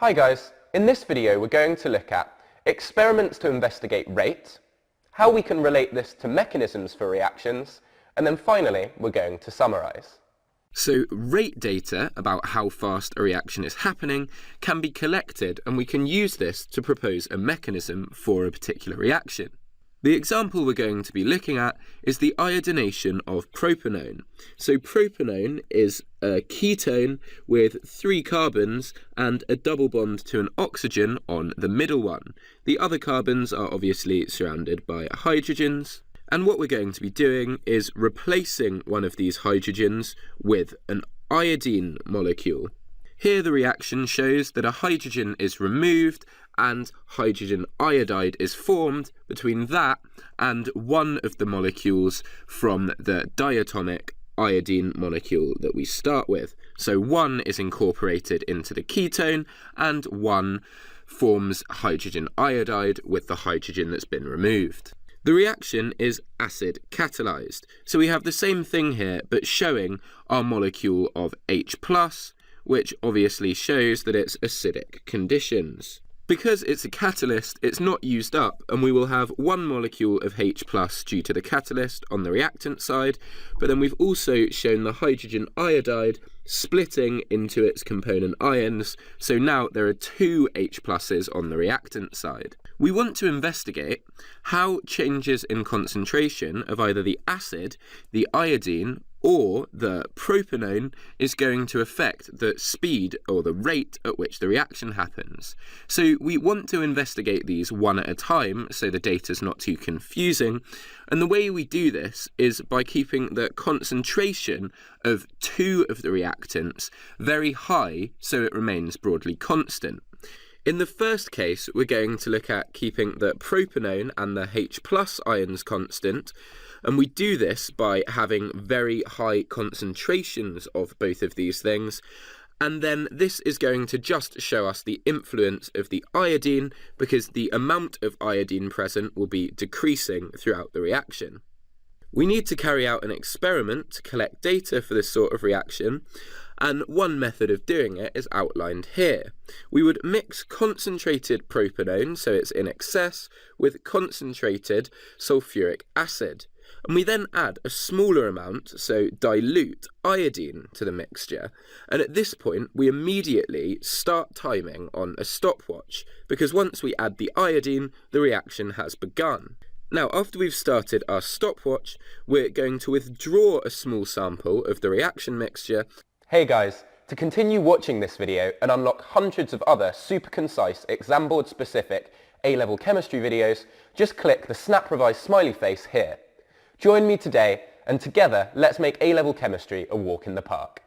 Hi guys, in this video we're going to look at experiments to investigate rate, how we can relate this to mechanisms for reactions, and then finally we're going to summarise. So rate data about how fast a reaction is happening can be collected, and we can use this to propose a mechanism for a particular reaction. The example we're going to be looking at is the iodination of propanone. So propanone is a ketone with 3 carbons and a double bond to an oxygen on the middle one. The other carbons are obviously surrounded by hydrogens. And what we're going to be doing is replacing one of these hydrogens with an iodine molecule. Here the reaction shows that a hydrogen is removed and hydrogen iodide is formed between that and one of the molecules from the diatomic iodine molecule that we start with. So one is incorporated into the ketone and one forms hydrogen iodide with the hydrogen that's been removed. The reaction is acid catalyzed. So we have the same thing here, but showing our molecule of H+, which obviously shows that it's acidic conditions. Because it's a catalyst, it's not used up, and we will have one molecule of H+ due to the catalyst on the reactant side, but then we've also shown the hydrogen iodide splitting into its component ions, so now there are 2 H+ on the reactant side. We want to investigate how changes in concentration of either the acid, the iodine, or the propanone is going to affect the speed or the rate at which the reaction happens. So we want to investigate these one at a time so the data's not too confusing, and the way we do this is by keeping the concentration of 2 of the reactants very high so it remains broadly constant. In the first case, we're going to look at keeping the propanone and the H+ ions constant, and we do this by having very high concentrations of both of these things, and then this is going to just show us the influence of the iodine because the amount of iodine present will be decreasing throughout the reaction. We need to carry out an experiment to collect data for this sort of reaction, and one method of doing it is outlined here. We would mix concentrated propanone, so it's in excess, with concentrated sulfuric acid. And we then add a smaller amount, so dilute iodine to the mixture. And at this point, we immediately start timing on a stopwatch, because once we add the iodine, the reaction has begun. Now, after we've started our stopwatch, we're going to withdraw a small sample of the reaction mixture. Hey guys, to continue watching this video and unlock hundreds of other super concise exam board specific A-level chemistry videos, just click the Snap Revise smiley face here. Join me today and together let's make A-level chemistry a walk in the park.